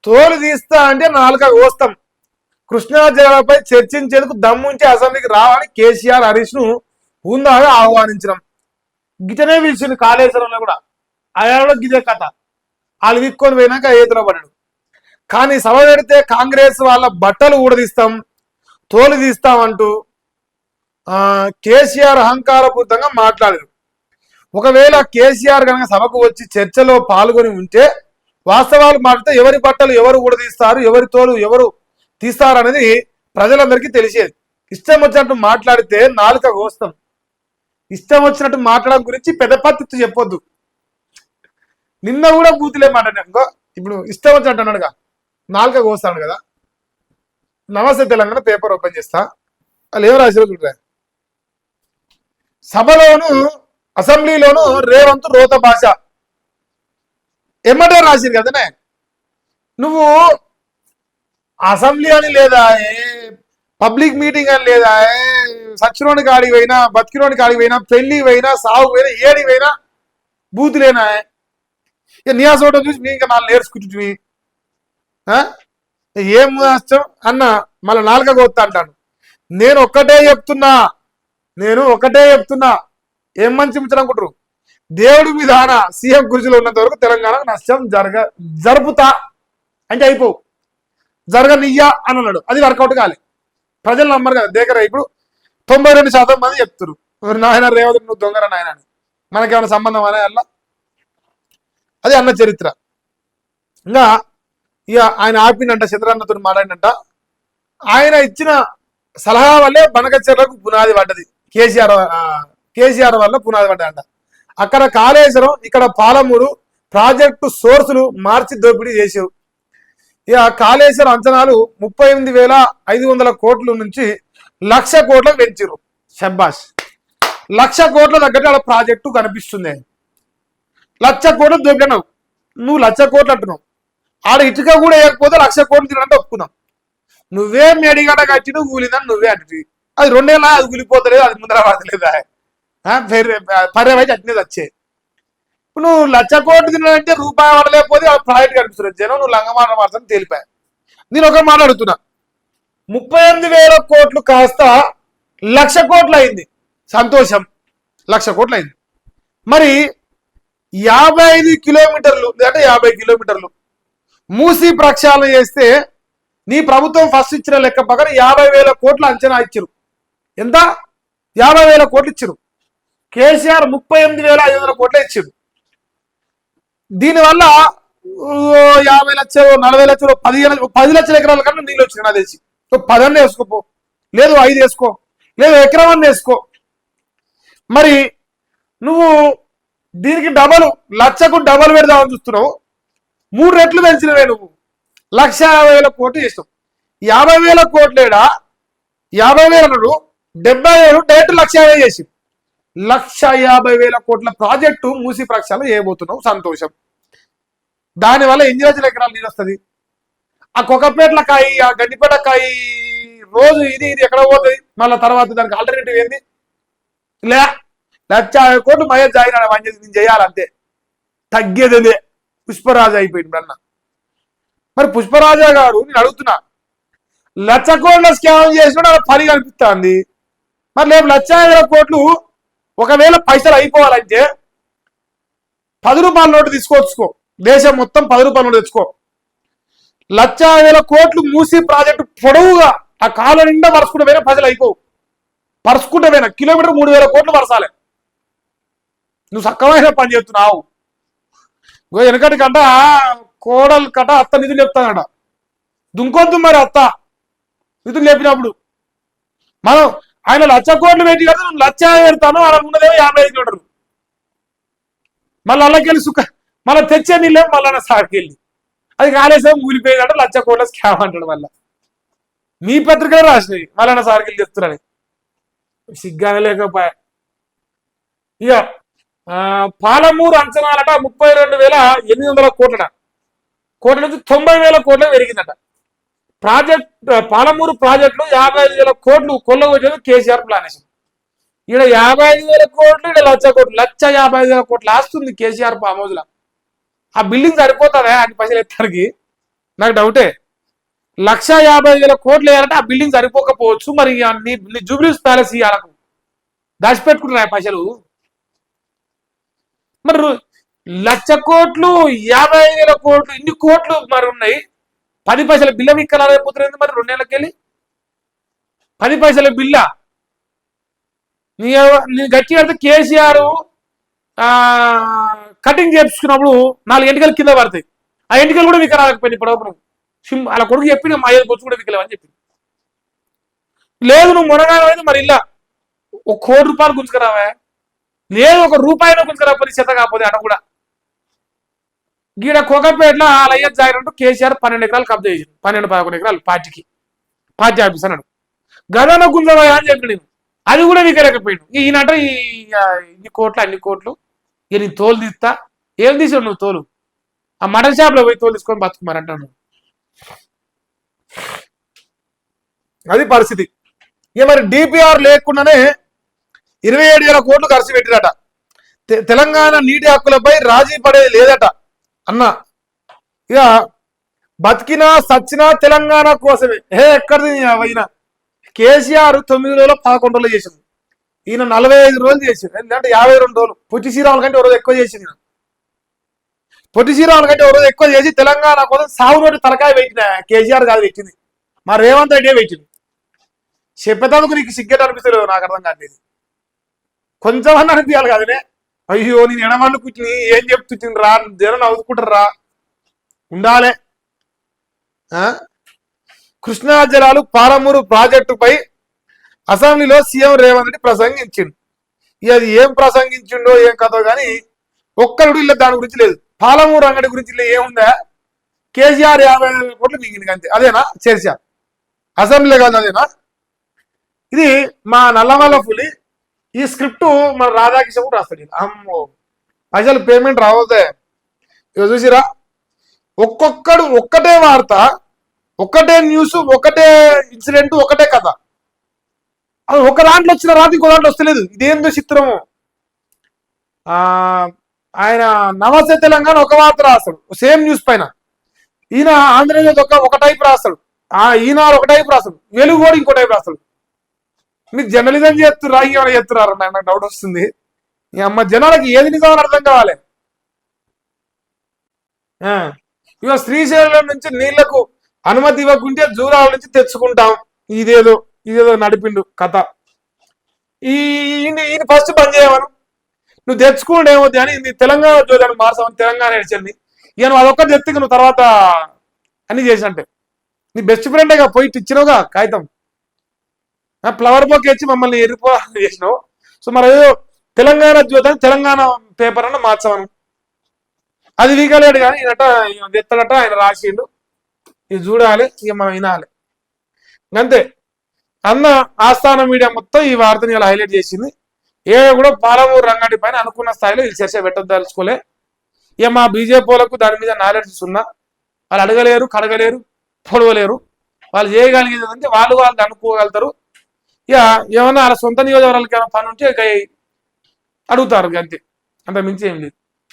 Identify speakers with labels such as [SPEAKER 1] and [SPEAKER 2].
[SPEAKER 1] తోలు తీస్తా అంటే నాలుక కోస్తాం. కృష్ణా జలాలపై చర్చించేందుకు దమ్ముంచి అసెంబ్లీకి రావాలని కేసీఆర్ హరీష్ ను హుందాగా ఆహ్వానించడం. గిటనే పిలిచింది కాళేశ్వరంలో కూడా. ఆయన గిదే కథ. వాళ్ళు విక్కొని పోయినాక ఏతులో పడ్డాడు. కానీ సభ పెడితే కాంగ్రెస్ వాళ్ళ బట్టలు ఊడదీస్తాం, తోలు తీస్తామంటూ కేసీఆర్ అహంకారపూరితంగా మాట్లాడారు. ఒకవేళ కేసీఆర్ కనుక సభకు వచ్చి చర్చలో పాల్గొని ఉంటే వాస్తవాలు మాట్లాడితే ఎవరి బట్టలు ఎవరు ఊడదీస్తారు, ఎవరి తోలు ఎవరు తీస్తారు అనేది ప్రజలందరికీ తెలిసేది. ఇష్టం వచ్చినట్టు మాట్లాడితే నాలుక కోస్తాం. ఇష్టం వచ్చినట్టు మాట్లాడడం గురించి పెద్ద పత్తి చెప్పొద్దు. నిన్న కూడా బూతులే మాట్లాడినా. ఇప్పుడు ఇష్టం వచ్చినట్టు అన్నాడుగా, నాలుక కోస్తాడు కదా. నమస్తే తెలంగాణ పేపర్ ఓపెన్ చేస్తా, వాళ్ళు ఏం రాసిరో చూడరా. సభలోను అసెంబ్లీలోను రేవంత్ రోత భాష ఎమ్మటే రాసిరు కదనే. నువ్వు అసెంబ్లీ అని లేదా, పబ్లిక్ మీటింగ్ అని లేదా, సచ్చినోడికి ఆడికి పోయినా, బతికినోడికి ఆడికి పోయినా, పెళ్లికి పోయినా, సాగు పోయినా, ఏడికి పోయినా బూతులేనా? నియాస ఓటం చూసి మీ ఇంకా నాలుగు నేర్చుకుంటుంది. ఏం నష్టం అన్న మళ్ళీ నాలుక కొత్త అంటాను. నేను ఒక్కటే చెప్తున్నా ఏం మంచి ముచ్చనుకుంటారు. దేవుడి విధాన సీఎం కుర్చీలో ఉన్నంత వరకు తెలంగాణకు నష్టం జరుపుతా అంటే అయిపోవు, జరగనియ్యా అని అన్నాడు. అది వర్కౌట్ కాలే. ప్రజలు నమ్మరు కదా. దగ్గర ఇప్పుడు 92% మంది చెప్తారు నాయన రేవతి నువ్వు దొంగర నాయన అని. మనకేమైనా సంబంధం అనే అలా అది అన్న చరిత్ర. ఇంకా ఇక ఆయన ఆపినంట, చంద్రన్నతో మాట్లాడినంట. ఆయన ఇచ్చిన సలహా వల్లే బనకచెర్లకు పునాది పడ్డది. కేసీఆర్ వల్ల పునాది పడ్డదంట. అక్కడ కాళేశ్వరం, ఇక్కడ పాలమూరు ప్రాజెక్టు సోర్సులు మార్చి దోపిడీ చేసావు. ఇక కాళేశ్వరం అంచనాలు 38,500 కోట్ల నుంచి 1,00,000 కోట్లకు పెంచారు. షబ్బాష్. 1,00,000 కోట్ల తగ్గట్టు అక్కడ ప్రాజెక్టు కనిపిస్తుంది. 1,00,000 కోట్లు దొరికినావు. నువ్వు 1,00,000 కోట్లు అంటున్నావు. ఆడ ఇటుక కూడా వేయకపోతే 1,00,000 కోట్లు తినంటే ఒప్పుకున్నాం. నువ్వే మేడిగడ్డ కట్టి నువ్వు కూలిందని నువ్వే అంటుంది. అది 2 ఏళ్ళ అది కూలిపోతలేదు, అది ముందర వాడలేదా? పర్యవైతే అట్నేది వచ్చే. నువ్వు 1,00,000 కోట్లు తిన్నాడంటే రూపాయి వాడలేకపోతే ఆ ప్రాజెక్ట్ కనిపిస్తుంది. జనం నువ్వు లంగమాట మాట్లాడని తెలిపా. నేను ఒక మాట అడుగుతున్నా. 38,000 కోట్లు కాస్త 1,00,000 కోట్లు అయింది. సంతోషం, 1,00,000 కోట్లు అయింది. మరి 55 కిలోమీటర్లు అంటే 50 కిలోమీటర్లు మూసి ప్రక్షాళన చేస్తే నీ ప్రభుత్వం ఫస్ట్ ఇచ్చిన లెక్క ప్రకారం 50,000 కోట్లు అంచనా ఇచ్చారు. ఎంత? 50,000 కోట్లు ఇచ్చారు. కేసీఆర్ 38,500 కోట్లు ఇచ్చారు. దీనివల్ల 50 లక్షలు, 40 లక్షలు, 10 లక్షల ఎకరాల కన్నా నీళ్ళు వచ్చినాయి. నాకు తెలిసి 10 అన్న వేసుకోపో, లేదు 5 వేసుకో, లేదు ఎకరం అన్న వేసుకో. మరి నువ్వు దీనికి డబల్, 1,00,000కు డబల్ పెడదామని చూస్తున్నావు. 3 రెట్లు పెంచినవే నువ్వు. 1,50,000 కోట్లు చేస్తావు. 50,000 కోట్లేడా? 50,000 అన్నాడు, 70,000 డైరెక్ట్ 1,50,000 చేసి 1,50,000 కోట్ల ప్రాజెక్టు మూసి ప్రక్షాళన చేయబోతున్నావు. సంతోషం. దానివల్ల ఎన్ని లక్షల ఎకరాలు నీరు వస్తుంది? ఆ కొక్కపేట్ల కాయి, ఆ గడ్డిపేట కాయి రోజు ఇది ఎక్కడ పోతుంది? మళ్ళీ తర్వాత దానికి ఆల్టర్నేటివ్ ఏంది? 1,50,000 కోట్లు మహేష్ జాయిన్ నేను చేయాలంతే, తగ్గేదే. పుష్పరాజు అయిపోయింది అన్న. మరి పుష్పరాజా గారు నేను అడుగుతున్నా, 1,00,000 కోట్ల స్కామ్ చేసినా పని కనిపిస్తుంది. మరి లేదు 1,50,000 కోట్లు ఒకవేళ పైసలు అయిపోవాలంటే 10 రూపాయల నోటు తీసుకోవచ్చుకో. దేశం మొత్తం 10 రూపాయల నోటు తెచ్చుకో. 1,50,000 కోట్లు మూసి ప్రాజెక్టు పొడవుగా ఆ కాలం నిండా పరుచుకుంటూ పోయినా ప్రజలు అయిపోవు. పరుచుకుంటూ పోయినా కిలోమీటర్ 3,000 కోట్లు పరచాలి. నువ్వు సక్కమైన పని చేస్తున్నావు. వెనకటి కంట కోడలు కట అత్త నిధులు చెప్తానట. దుంకొద్దు మరి అత్త నిధులు లేపినప్పుడు. మనం ఆయన 1,00,000 కోట్లు పెట్టి కదా 1,00,000 పెడతాను, అలా ఉన్నదేమో 55 కిలోమీటర్లు. మళ్ళీ అల్లకెళ్ళి మళ్ళీ తెచ్చే నీళ్ళేమో మళ్ళీ సార్కెళ్ళి అది కాళేశ్వరం కూలిపోయిందంటే 1,00,000 కోట్ల స్కామ్ అంటాడు. మళ్ళీ మీ పత్రికలు రాసినాయి మళ్ళీ సార్కెళ్ళి చెప్తున్నారని. సిగ్గానే లేకపోయా. ఇక పాలమూరు అంచనాలట 32,800 కోట్లట. కోట్ల నుంచి 90,000 కోట్లు పెరిగిందట. పాలమూరు ప్రాజెక్టులు 55,000 కోట్లు కొల్లగొచ్చేది కేసీఆర్ ప్లాన్ వేసింది. ఈడ 55,000 కోట్లు, ఈడ 1,00,000 కోట్లు, 1,55,000 కోట్లు ఆస్తుంది కేసీఆర్ ఫామ్ హౌస్ లో. ఆ బిల్డింగ్ సరిపోతుందా అన్ని పైసలు ఎత్తానికి? నాకు డౌటే. 1,50,000 కోట్లు వేయాలంటే ఆ బిల్డింగ్ సరిపోకపోవచ్చు. మరి నీ జూబ్లీస్ ప్యాలెస్ ఇవ్వాలకు దాచిపెట్టుకుంటున్నా పైసలు. మరి 1,00,000 కోట్లు, 50,000 కోట్లు, ఇన్ని కోట్లు మరి ఉన్నాయి. 10 పైసల బిల్ల విక్కలేకపోతుంది మరి 2 నెలలకి వెళ్ళి 10 పైసల బిల్ల. నీ గట్టి కడితే కేసీఆర్ కటింగ్ చేపించుకున్నప్పుడు 4 ఎంటికలు కింద పడతాయి. ఆ ఎంటికలు కూడా వికరాకపోయింది ఇప్పుడు అలా కొడుకు చెప్పి మా ఏది బొచ్చు కూడా వికలేవని చెప్పింది. లేదు నువ్వు మునగానైతే మరి ఇలా 1 కోటి రూపాయలు గుంజుకురావా, లేదు 1 రూపాయలు గుంజుకురాకపోతే చేత కాకపోతే అట కూడా. గీడ కోకపేటలో అలయ్య జాగినట్టు కేసీఆర్ 12 ఎకరాలు కబ్జా చేసింది. 12-11 ఎకరాలు పార్టీ ఆఫీస్ అన్నాడు. గదన గుంజవా అని చెప్పి నేను అది కూడా వికలేకపోయాడు. ఈయనట ఇన్ని కోట్లు అన్ని కోట్లు ఇక నీ తోలు తీస్తా. ఏం తీసావు నువ్వు తోలు? ఆ మటన్ షాప్ లో పోయి తోలు తీసుకొని బతుకుమారంటాను. అది పరిస్థితి. ఇక మరి డిపిఆర్ లేకుండానే 27,000 కోట్లు ఖర్చు పెట్టిరట. తెలంగాణ నీటి హక్కులపై రాజీ పడేది లేదట అన్న. ఇక బతికినా సచ్చినా తెలంగాణ కోసమే. ఎక్కడిది అయినా కేసీఆర్ 9 రోజులు 11 రోజులు చేసింది. ఈయన 45 రోజులు చేసింది. ఎందుకంటే 52 రోజులు. పొట్టి శ్రీరాముల కంటే 1 రోజు ఎక్కువ చేసింది. పొట్టి శ్రీరాముల కంటే 1 రోజు ఎక్కువ చేసి తెలంగాణ కోసం సాగు నోటి తలకాయ పెట్టిన కేసీఆర్ కాదు పెట్టింది, మా రేవంత్ రెడ్డి పెట్టింది. చెప్పేందుకు నీకు సిగ్గెట్ అనిపిస్తలేదు. నాకు అర్థం కాదు. కొంచెం అన్న అనిపించాలి కదనే. అయ్యో నేను ఎడమన్ను కూర్చుని ఏం చెప్తుంటుంది రా, జనం నవ్వుకుంటారా ఉండాలే. కృష్ణా జలాలు పాలమూరు ప్రాజెక్టుపై అసెంబ్లీలో సీఎం రేవంత్ రెడ్డి ప్రసంగించిండు. అది ఏం ప్రసంగించిండో ఏం కథో కానీ ఒక్కరు ఇలా దాని గురించి లేదు. పాలమూరు అంగడి గురించి ఇలా ఏముందా? కేసీఆర్ 50,000 కోట్లు మింగింది అంతే. అదేనా చర్చ? అసెంబ్లీలో కాదు అదేనా? ఇది మా నల్లమల్ల పులి ఈ స్క్రిప్ట్ మన రాధాకిషోర్ కూడా రాస్తాడు. అమ్మో పైసలు పేమెంట్ రావద్దే. ఇక చూసిరా, ఒక్కొక్కడు ఒక్కటే వార్త, ఒక్కటే న్యూస్, ఒకటే ఇన్సిడెంట్, ఒకటే కథ. అది ఒక దాంట్లో వచ్చిన రాత్రి ఇంకో దాంట్లో వస్తలేదు. ఇదేందో చిత్రము. ఆయన నమస్తే తెలంగాణ ఒక వార్త రాస్తాడు సేమ్ న్యూస్ పైన. ఈయన ఆంధ్రజ్యోతి ఒక టైప్ రాస్తాడు, ఈనాడు ఒక టైప్ రాస్తాడు, వెలుగు కూడా ఇంకో టైప్ రాస్తాడు. మీరు జర్నలిజం చేస్తురా ఏమైనా చేస్తున్నారు నాకు డౌట్ వస్తుంది. ఈ అమ్మ జనాలకి ఏది నిజమని అర్థం కావాలి. ఇక శ్రీశైలం నుంచి నీళ్లకు అనుమతి ఇవ్వకుంటే జూరాల నుంచి తెచ్చుకుంటాం. ఇదేదో నడిపిండు కథ. ఈయన ఫస్ట్ పని చేయమను, నువ్వు తెచ్చుకోండి ఏమవుతుంది అని తెలంగాణ జోదాన్ని మార్చామని తెలంగాణ ఏడ్చింది. ఇక నువ్వు అదొక్కటి తెత్తి నువ్వు తర్వాత అన్ని చేసినట్టే. నీ బెస్ట్ ఫ్రెండ్గా పోయి ఇచ్చినావుగా కాగితం, ఫ్లవర్ బొకే ఇచ్చి మమ్మల్ని ఎరిపో చేసినావు. సో మరి ఏదో తెలంగాణ జ్యోతి తెలంగాణ పేపర్ అన్న మార్చమను. అది వీగలేడు కానీ ఈయనట ఎత్తడట ఆయన రాసిండు. ఇది చూడాలి, ఇక మనం వినాలి అంతే. అన్న ఆస్థాన మీడియా మొత్తం ఈ వార్తని ఇలా హైలైట్ చేసింది. కూడా పాలమూరు రంగాటి పైన అనుకున్న స్థాయిలో ఈ చర్చ పెట్టదలుచుకోలే. ఇక మా బీజేపీ వాళ్ళకు దాని మీద నాలెడ్జ్ ఉన్నా, వాళ్ళు అడగలేరు, కడగలేరు, పొడవలేరు. వాళ్ళు చేయగలిగేది అంటే వాళ్ళు అనుకోగలుగుతారు. ఇక ఏమన్నా వాళ్ళ సొంత నియోజకవర్గాలకి ఏమైనా పని ఉంటే ఇక అడుగుతారు అంతే, అంత మించి ఏం లేదు.